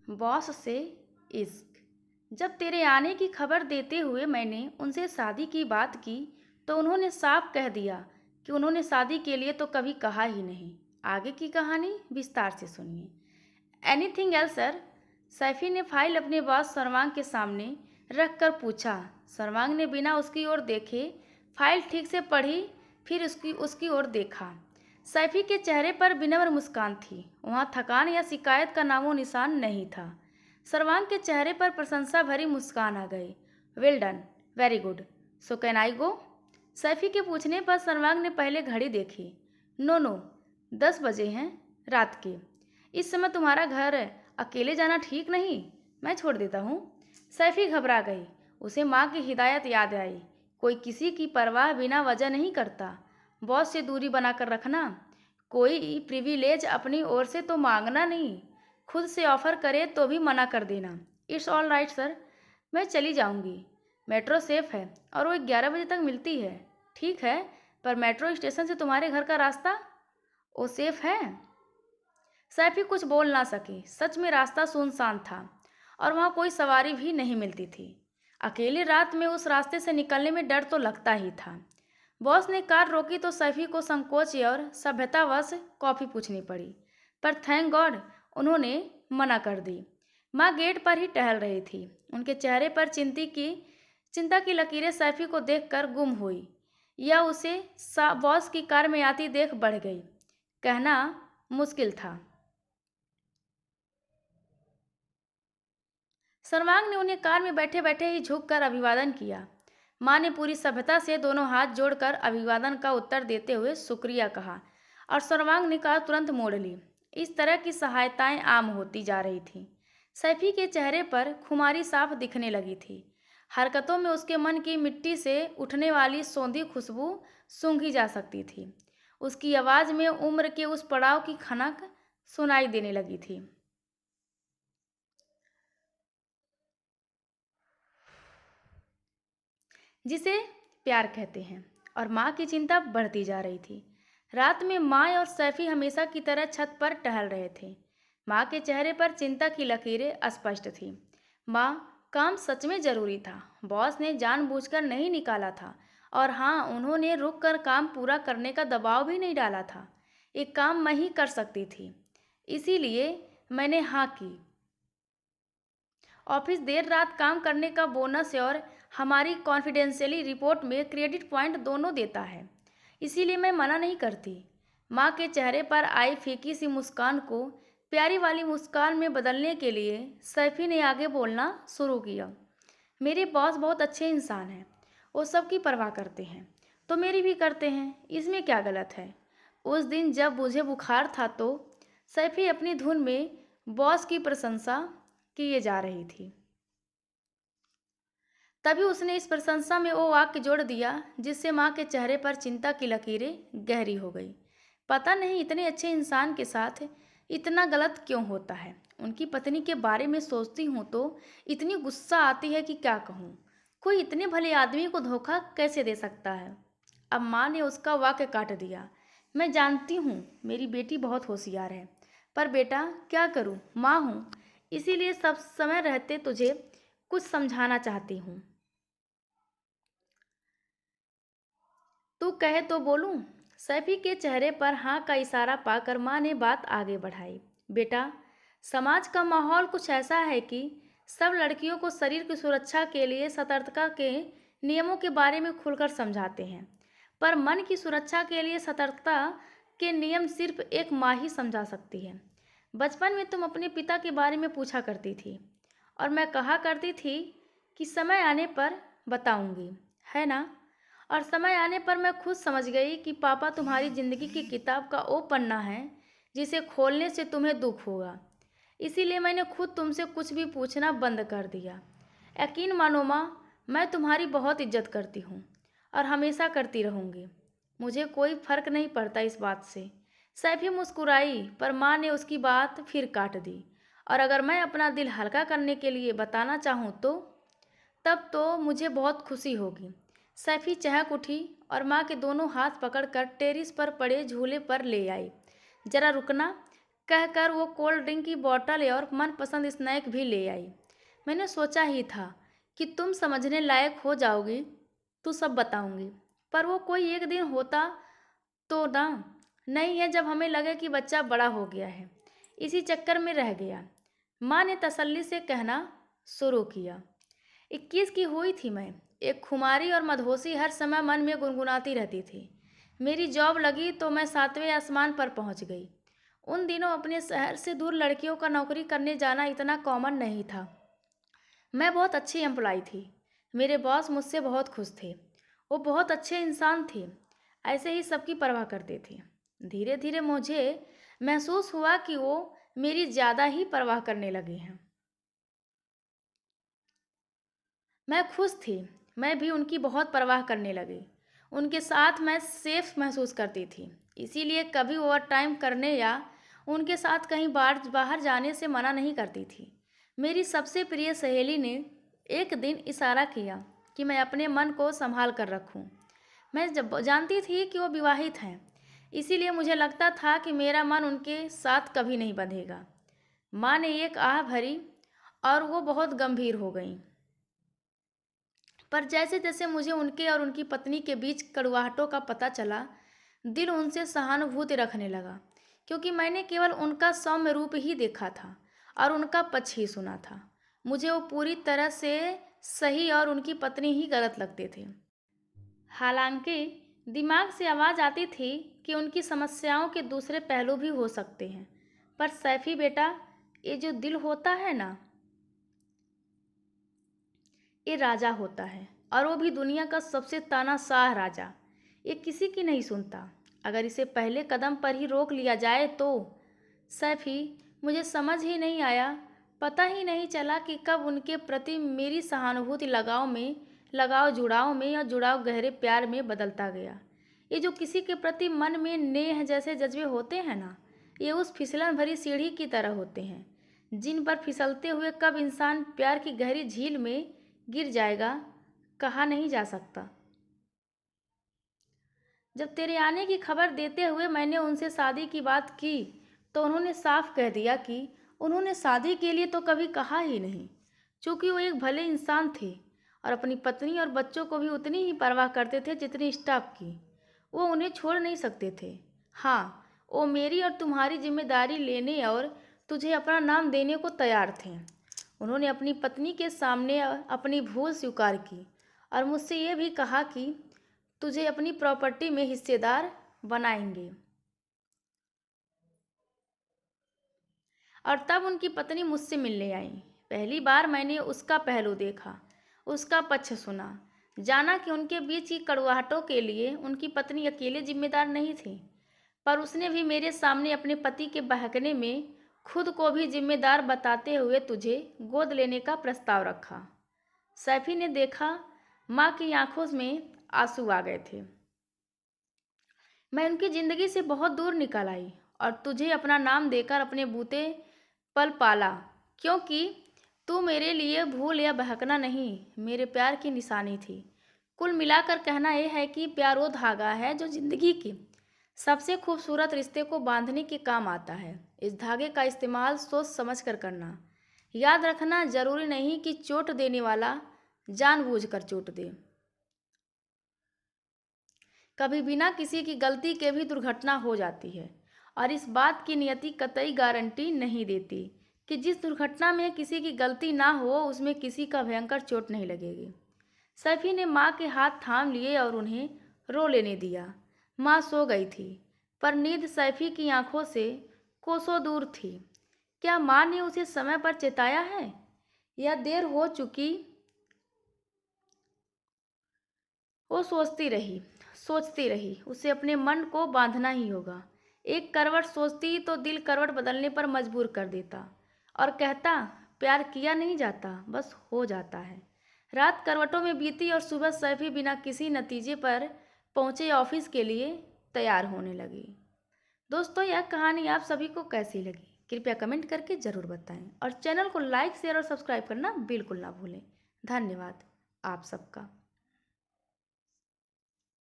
Boss से इश्क। जब तेरे आने की खबर देते हुए मैंने उनसे शादी की बात की तो उन्होंने साफ कह दिया कि उन्होंने शादी के लिए तो कभी कहा ही नहीं। आगे की कहानी विस्तार से सुनिए। Anything else sir? सैफी ने फाइल अपने बॉस सर्वांग के सामने रख कर पूछा। सर्वांग ने बिना उसकी ओर देखे फाइल ठीक से पढ़ी, फिर उसकी उसकी ओर देखा। सैफी के चेहरे पर विनम्र मुस्कान थी। वहाँ थकान या शिकायत का नामो निशान नहीं था। सर्वांग के चेहरे पर प्रशंसा भरी मुस्कान आ गई। Well done, very good. So can I go? Saifi के पूछने पर सर्वांग ने पहले घड़ी देखी। नो नो, 10 बजे हैं रात के। इस समय तुम्हारा घर अकेले जाना ठीक नहीं। मैं छोड़ देता हूँ। सैफी घबरा गई। उसे माँ की हिदायत याद आई। कोई किसी की परवाह बिना वजह नहीं करता। बॉस से दूरी बनाकर रखना। कोई प्रिविलेज अपनी ओर से तो मांगना नहीं। खुद से ऑफर करे तो भी मना कर देना। इट्स ऑल राइट सर, मैं चली जाऊंगी। मेट्रो सेफ है और वो 11 बजे तक मिलती है। ठीक है, पर मेट्रो स्टेशन से तुम्हारे घर का रास्ता वो सेफ है? सैफी कुछ बोल ना सकी। सच में रास्ता सुनसान था और वहाँ कोई सवारी भी नहीं मिलती थी। अकेली रात में उस रास्ते से निकलने में डर तो लगता ही था। बॉस ने कार रोकी तो सैफी को संकोच और सभ्यतावश कॉफ़ी पूछनी पड़ी, पर थैंक गॉड उन्होंने मना कर दी। माँ गेट पर ही टहल रही थी। उनके चेहरे पर चिंता की लकीरें सैफी को देखकर गुम हुई। यह उसे बॉस की कार में आती देख बढ़ गई। कहना मुश्किल था। सर्वांग ने उन्हें कार में बैठे बैठे ही झुककर अभिवादन किया। माँ ने पूरी सभ्यता से दोनों हाथ जोड़कर अभिवादन का उत्तर देते हुए शुक्रिया कहा और सर्वांग ने कार तुरंत मोड़ ली। इस तरह की सहायताएं आम होती जा रही थीं। सैफी के चेहरे पर खुमारी साफ दिखने लगी थी। हरकतों में उसके मन की मिट्टी से उठने वाली सौंधी खुशबू सूंघी जा सकती थी। उसकी आवाज़ में उम्र के उस पड़ाव की खनक सुनाई देने लगी थी जिसे प्यार कहते हैं। और माँ की चिंता बढ़ती जा रही थी। रात में माँ और सैफी हमेशा की तरह छत पर टहल रहे थे। माँ के चेहरे पर चिंता की लकीरें स्पष्ट थीं। माँ, काम सच में जरूरी था। बॉस ने जानबूझकर नहीं निकाला था। और हाँ, उन्होंने रुक कर काम पूरा करने का दबाव भी नहीं डाला था। एक काम मैं ही कर सकती थी, इसीलिए मैंने हाँ की। ऑफिस देर रात काम करने का बोनस और हमारी कॉन्फिडेंशियली रिपोर्ट में क्रेडिट पॉइंट दोनों देता है, इसीलिए मैं मना नहीं करती। माँ के चेहरे पर आई फीकी सी मुस्कान को प्यारी वाली मुस्कान में बदलने के लिए सैफी ने आगे बोलना शुरू किया। मेरे बॉस बहुत अच्छे इंसान हैं। वो सबकी परवाह करते हैं, तो मेरी भी करते हैं। इसमें क्या गलत है? उस दिन जब मुझे बुखार था तो सैफी अपनी धुन में बॉस की प्रशंसा किए जा रही थी। तभी उसने इस प्रशंसा में वो वाक्य जोड़ दिया जिससे माँ के चेहरे पर चिंता की लकीरें गहरी हो गई। पता नहीं इतने अच्छे इंसान के साथ इतना गलत क्यों होता है। उनकी पत्नी के बारे में सोचती हूँ तो इतनी गुस्सा आती है कि क्या कहूँ। कोई इतने भले आदमी को धोखा कैसे दे सकता है? अब माँ ने उसका वाक्य काट दिया। मैं जानती हूँ मेरी बेटी बहुत होशियार है, पर बेटा क्या करूँ, माँ हूँ, इसीलिए सब समय रहते तुझे कुछ समझाना चाहती हूँ। तू कहे तो बोलूं? सैफी के चेहरे पर हाँ का इशारा पाकर माँ ने बात आगे बढ़ाई। बेटा, समाज का माहौल कुछ ऐसा है कि सब लड़कियों को शरीर की सुरक्षा के लिए सतर्कता के नियमों के बारे में खुलकर समझाते हैं, पर मन की सुरक्षा के लिए सतर्कता के नियम सिर्फ एक माँ ही समझा सकती है। बचपन में तुम अपने पिता के बारे में पूछा करती थी और मैं कहा करती थी कि समय आने पर बताऊंगी, है ना? और समय आने पर मैं खुद समझ गई कि पापा तुम्हारी जिंदगी की किताब का वो पन्ना है जिसे खोलने से तुम्हें दुख होगा। इसीलिए मैंने खुद तुमसे कुछ भी पूछना बंद कर दिया। यकीन मानो माँ, मैं तुम्हारी बहुत इज्जत करती हूँ और हमेशा करती रहूँगी। मुझे कोई फर्क नहीं पड़ता इस बात से। सैफी मुस्कुराई, पर माँ ने उसकी बात फिर काट दी। और अगर मैं अपना दिल हल्का करने के लिए बताना चाहूँ तो तब तो मुझे बहुत खुशी होगी। सैफी चहक उठी और माँ के दोनों हाथ पकड़कर टेरिस पर पड़े झूले पर ले आई। जरा रुकना, कहकर वो कोल्ड ड्रिंक की बोतल और मनपसंद स्नैक भी ले आई। मैंने सोचा ही था कि तुम समझने लायक हो जाओगी तो सब बताऊंगी, पर वो कोई एक दिन होता तो ना नहीं है जब हमें लगे कि बच्चा बड़ा हो गया है। इसी चक्कर में रह गया। माँ ने तसल्ली से कहना शुरू किया। 21 की हुई थी मैं। एक खुमारी और मदहोशी हर समय मन में गुनगुनाती रहती थी। मेरी जॉब लगी तो मैं 7वें आसमान पर पहुंच गई। उन दिनों अपने शहर से दूर लड़कियों का नौकरी करने जाना इतना कॉमन नहीं था। मैं बहुत अच्छी एम्प्लॉय थी। मेरे बॉस मुझसे बहुत खुश थे। वो बहुत अच्छे इंसान थे। ऐसे ही सबकी परवाह करते थे। धीरे धीरे मुझे महसूस हुआ कि वो मेरी ज़्यादा ही परवाह करने लगे हैं। मैं खुश थी। मैं भी उनकी बहुत परवाह करने लगी। उनके साथ मैं सेफ महसूस करती थी। इसीलिए कभी ओवर टाइम करने या उनके साथ कहीं बाहर जाने से मना नहीं करती थी। मेरी सबसे प्रिय सहेली ने एक दिन इशारा किया कि मैं अपने मन को संभाल कर रखूं। मैं जब जानती थी कि वो विवाहित हैं, इसीलिए मुझे लगता था कि मेरा मन उनके साथ कभी नहीं बंधेगा। माँ ने एक आह भरी और वो बहुत गंभीर हो गईं। पर जैसे जैसे मुझे उनके और उनकी पत्नी के बीच कड़वाहटों का पता चला, दिल उनसे सहानुभूति रखने लगा, क्योंकि मैंने केवल उनका सौम्य रूप ही देखा था और उनका पक्ष ही सुना था। मुझे वो पूरी तरह से सही और उनकी पत्नी ही गलत लगते थे। हालांकि दिमाग से आवाज़ आती थी कि उनकी समस्याओं के दूसरे पहलू भी हो सकते हैं। पर सैफी बेटा, ये जो दिल होता है ना, ये राजा होता है, और वो भी दुनिया का सबसे तानाशाह राजा। ये किसी की नहीं सुनता। अगर इसे पहले कदम पर ही रोक लिया जाए तो। सैफी, मुझे समझ ही नहीं आया, पता ही नहीं चला कि कब उनके प्रति मेरी सहानुभूति लगाव जुड़ाव में या जुड़ाव गहरे प्यार में बदलता गया। ये जो किसी के प्रति मन में नेह जैसे जज्बे होते हैं ना, ये उस फिसलन भरी सीढ़ी की तरह होते हैं जिन पर फिसलते हुए कब इंसान प्यार की गहरी झील में गिर जाएगा, कहा नहीं जा सकता। जब तेरे आने की खबर देते हुए मैंने उनसे शादी की बात की तो उन्होंने साफ कह दिया कि उन्होंने शादी के लिए तो कभी कहा ही नहीं। चूँकि वो एक भले इंसान थे और अपनी पत्नी और बच्चों को भी उतनी ही परवाह करते थे जितनी स्टाफ की। वो उन्हें छोड़ नहीं सकते थे। हाँ, वो मेरी और तुम्हारी जिम्मेदारी लेने और तुझे अपना नाम देने को तैयार थे। उन्होंने अपनी पत्नी के सामने अपनी भूल स्वीकार की और मुझसे ये भी कहा कि तुझे अपनी प्रॉपर्टी में हिस्सेदार बनाएंगे। और तब उनकी पत्नी मुझसे मिलने आई। पहली बार मैंने उसका पहलू देखा, उसका पक्ष सुना, जाना कि उनके बीच की कड़वाहटों के लिए उनकी पत्नी अकेले जिम्मेदार नहीं थी, पर उसने भी मेरे सामने अपने पति के बहकने में खुद को भी जिम्मेदार बताते हुए तुझे गोद लेने का प्रस्ताव रखा। सैफी ने देखा, माँ की आंखों में आंसू आ गए थे। मैं उनकी ज़िंदगी से बहुत दूर निकल आई और तुझे अपना नाम देकर अपने बूते पल पाला, क्योंकि तू मेरे लिए भूल या बहकना नहीं, मेरे प्यार की निशानी थी। कुल मिलाकर कहना यह है कि प्यार वो धागा है जो ज़िंदगी के सबसे खूबसूरत रिश्ते को बांधने के काम आता है। इस धागे का इस्तेमाल सोच समझ कर करना। याद रखना, जरूरी नहीं कि चोट देने वाला जानबूझकर चोट दे। कभी बिना किसी की गलती के भी दुर्घटना हो जाती है, और इस बात की नियति कतई गारंटी नहीं देती कि जिस दुर्घटना में किसी की गलती ना हो उसमें किसी का भयंकर चोट नहीं लगेगी। सैफी ने माँ के हाथ थाम लिए और उन्हें रो लेने दिया। माँ सो गई थी, पर नींद सैफी की आंखों से कोसों दूर थी। क्या माँ ने उसे समय पर चेताया है या देर हो चुकी? वो सोचती रही। उसे अपने मन को बांधना ही होगा। एक करवट सोचती तो दिल करवट बदलने पर मजबूर कर देता और कहता, प्यार किया नहीं जाता, बस हो जाता है। रात करवटों में बीती और सुबह सैफी बिना किसी नतीजे पर पहुंचे ऑफिस के लिए तैयार होने लगी। दोस्तों, यह कहानी आप सभी को कैसी लगी कृपया कमेंट करके ज़रूर बताएं और चैनल को लाइक शेयर और सब्सक्राइब करना बिल्कुल ना भूलें। धन्यवाद आप सबका।